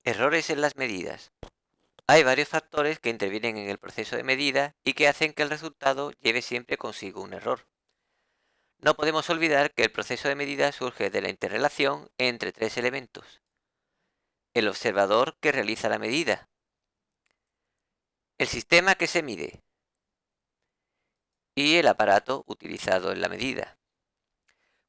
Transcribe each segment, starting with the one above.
Errores en las medidas. Hay varios factores que intervienen en el proceso de medida y que hacen que el resultado lleve siempre consigo un error. No podemos olvidar que el proceso de medida surge de la interrelación entre tres elementos: el observador que realiza la medida, el sistema que se mide y el aparato utilizado en la medida.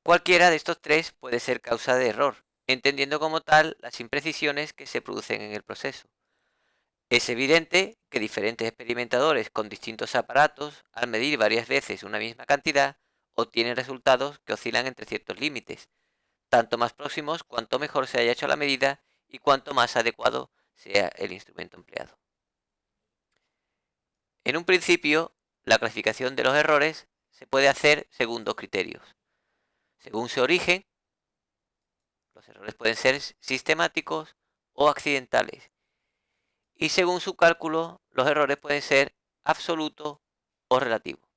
Cualquiera de estos tres puede ser causa de error, entendiendo como tal las imprecisiones que se producen en el proceso. Es evidente que diferentes experimentadores con distintos aparatos, al medir varias veces una misma cantidad, obtienen resultados que oscilan entre ciertos límites, tanto más próximos cuanto mejor se haya hecho la medida y cuanto más adecuado sea el instrumento empleado. En un principio, la clasificación de los errores se puede hacer según dos criterios. Según su origen, los errores pueden ser sistemáticos o accidentales, y según su cálculo, los errores pueden ser absolutos o relativos.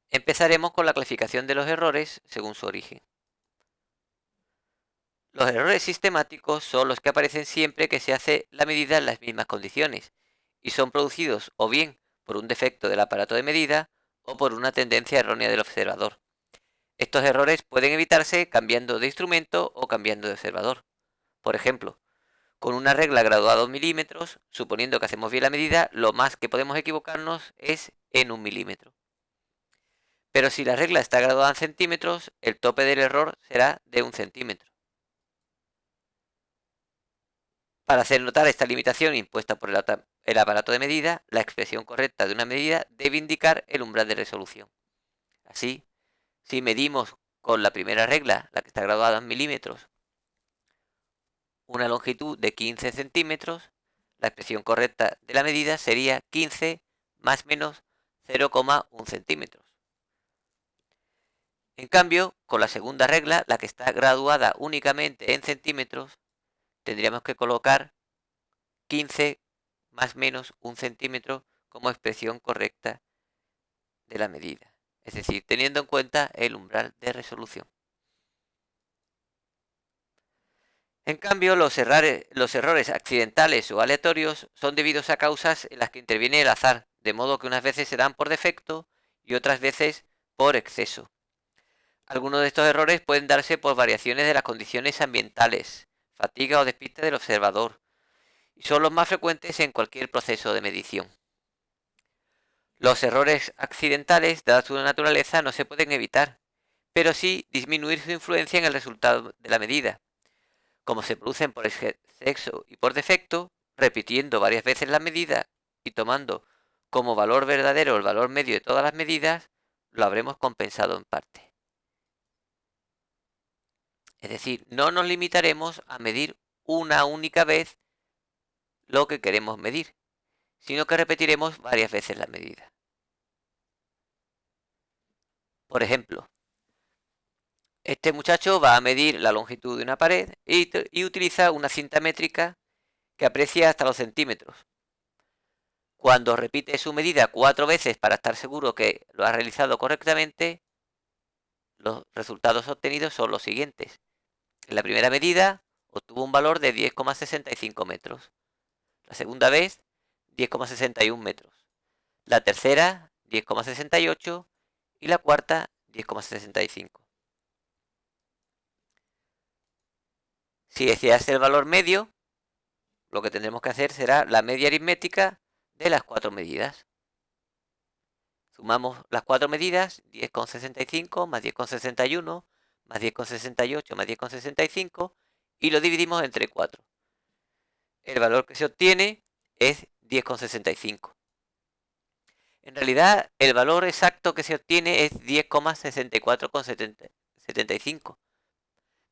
Empezaremos con la clasificación de los errores según su origen. Los errores sistemáticos son los que aparecen siempre que se hace la medida en las mismas condiciones y son producidos o bien por un defecto del aparato de medida o por una tendencia errónea del observador. Estos errores pueden evitarse cambiando de instrumento o cambiando de observador. Por ejemplo, con una regla graduada a 2 milímetros, suponiendo que hacemos bien la medida, lo más que podemos equivocarnos es en 1 milímetro. Pero si la regla está graduada en centímetros, el tope del error será de 1 centímetro. Para hacer notar esta limitación impuesta por el aparato de medida, la expresión correcta de una medida debe indicar el umbral de resolución. Así, si medimos con la primera regla, la que está graduada en milímetros, una longitud de 15 centímetros, la expresión correcta de la medida sería 15 más menos 0,1 centímetros. En cambio, con la segunda regla, la que está graduada únicamente en centímetros, tendríamos que colocar 15 más menos 1 centímetro como expresión correcta de la medida, es decir, teniendo en cuenta el umbral de resolución. En cambio, los errores accidentales o aleatorios son debidos a causas en las que interviene el azar, de modo que unas veces se dan por defecto y otras veces por exceso. Algunos de estos errores pueden darse por variaciones de las condiciones ambientales, fatiga o despiste del observador, y son los más frecuentes en cualquier proceso de medición. Los errores accidentales, dada su naturaleza, no se pueden evitar, pero sí disminuir su influencia en el resultado de la medida. Como se producen por exceso y por defecto, repitiendo varias veces la medida y tomando como valor verdadero el valor medio de todas las medidas, lo habremos compensado en parte. Es decir, no nos limitaremos a medir una única vez lo que queremos medir, sino que repetiremos varias veces la medida. Por ejemplo, este muchacho va a medir la longitud de una pared y utiliza una cinta métrica que aprecia hasta los centímetros. Cuando repite su medida 4 veces para estar seguro que lo ha realizado correctamente, los resultados obtenidos son los siguientes. En la primera medida obtuvo un valor de 10,65 metros. La segunda vez, 10,61 metros. La tercera, 10,68 y la cuarta, 10,65. Si deseas el valor medio, lo que tendremos que hacer será la media aritmética de las 4 medidas. Sumamos las 4 medidas, 10,65 más 10,61 más 10,68 más 10,65 y lo dividimos entre 4. El valor que se obtiene es 10,65. En realidad, el valor exacto que se obtiene es 10,64,75.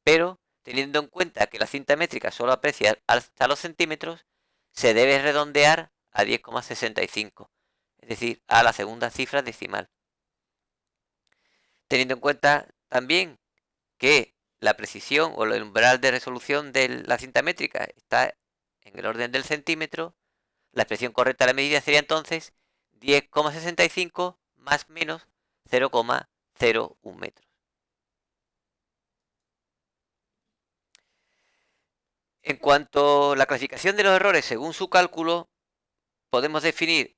Pero, teniendo en cuenta que la cinta métrica solo aprecia hasta los centímetros, se debe redondear a 10,65, es decir, a la segunda cifra decimal. Teniendo en cuenta también que la precisión o el umbral de resolución de la cinta métrica está en el orden del centímetro, la expresión correcta de la medida sería entonces 10,65 más menos 0,01 metros. En cuanto a la clasificación de los errores según su cálculo, podemos definir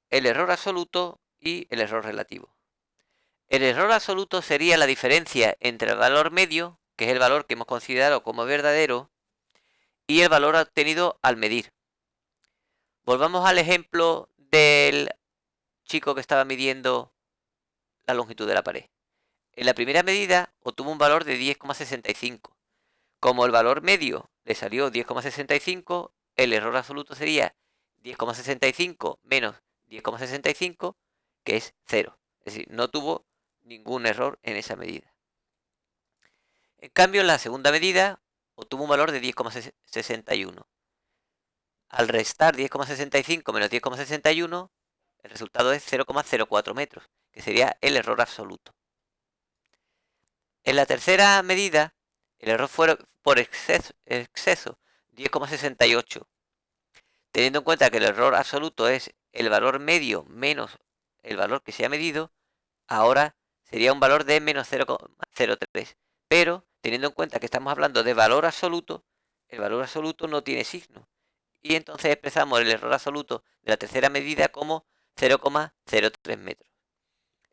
el error absoluto y el error relativo. El error absoluto sería la diferencia entre el valor medio, que es el valor que hemos considerado como verdadero, y el valor obtenido al medir. Volvamos al ejemplo del chico que estaba midiendo la longitud de la pared. En la primera medida obtuvo un valor de 10,65. Como el valor medio le salió 10,65, el error absoluto sería 10,65 menos 10,65, que es 0. Es decir, no tuvo ningún error en esa medida. En cambio, en la segunda medida obtuvo un valor de 10,61. Al restar 10,65 menos 10,61, el resultado es 0,04 metros, que sería el error absoluto. En la tercera medida, el error fue por exceso 10,68. Teniendo en cuenta que el error absoluto es el valor medio menos el valor que se ha medido, ahora sería un valor de menos 0,03. Pero, teniendo en cuenta que estamos hablando de valor absoluto, el valor absoluto no tiene signo. Y entonces expresamos el error absoluto de la tercera medida como 0,03 metros.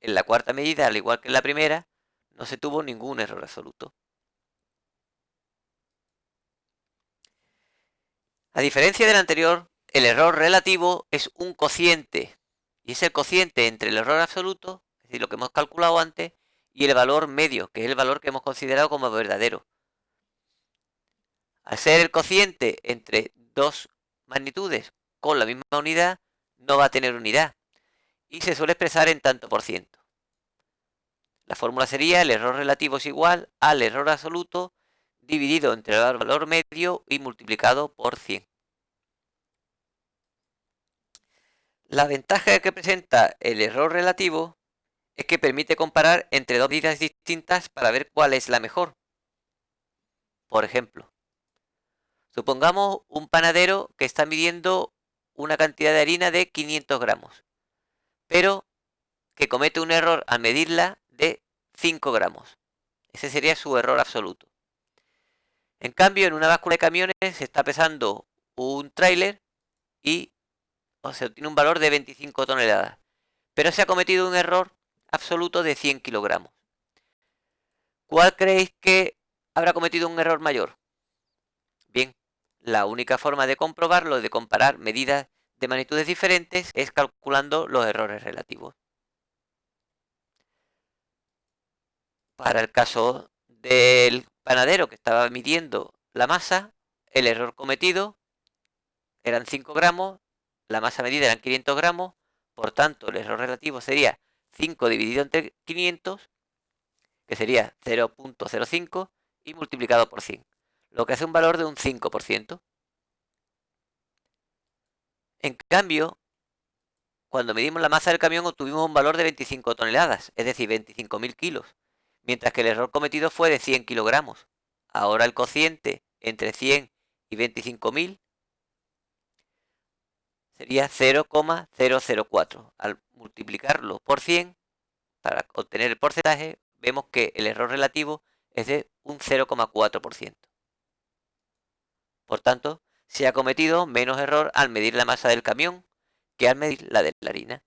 En la cuarta medida, al igual que en la primera, no se tuvo ningún error absoluto. A diferencia del anterior, el error relativo es un cociente. Y es el cociente entre el error absoluto, es decir, lo que hemos calculado antes, y el valor medio, que es el valor que hemos considerado como verdadero. Al ser el cociente entre dos magnitudes con la misma unidad, no va a tener unidad. Y se suele expresar en tanto por ciento. La fórmula sería el error relativo es igual al error absoluto dividido entre el valor medio y multiplicado por 100. La ventaja que presenta el error relativo es que permite comparar entre dos medidas distintas para ver cuál es la mejor. Por ejemplo, supongamos un panadero que está midiendo una cantidad de harina de 500 gramos, pero que comete un error al medirla de 5 gramos. Ese sería su error absoluto. En cambio, en una báscula de camiones se está pesando un tráiler y se obtiene un valor de 25 toneladas, pero se ha cometido un error absoluto de 100 kilogramos. ¿Cuál creéis que habrá cometido un error mayor? Bien, la única forma de comprobarlo, de comparar medidas de magnitudes diferentes, es calculando los errores relativos. Para el caso del panadero que estaba midiendo la masa, el error cometido eran 5 gramos, la masa medida eran 500 gramos, por tanto el error relativo sería 5 dividido entre 500, que sería 0,05, y multiplicado por 100, lo que hace un valor de un 5%. En cambio, cuando medimos la masa del camión obtuvimos un valor de 25 toneladas, es decir, 25.000 kilos, mientras que el error cometido fue de 100 kilogramos. Ahora el cociente entre 100 y 25.000 sería 0,004. Al multiplicarlo por 100, para obtener el porcentaje, vemos que el error relativo es de un 0,4%. Por tanto, se ha cometido menos error al medir la masa del camión que al medir la de la harina.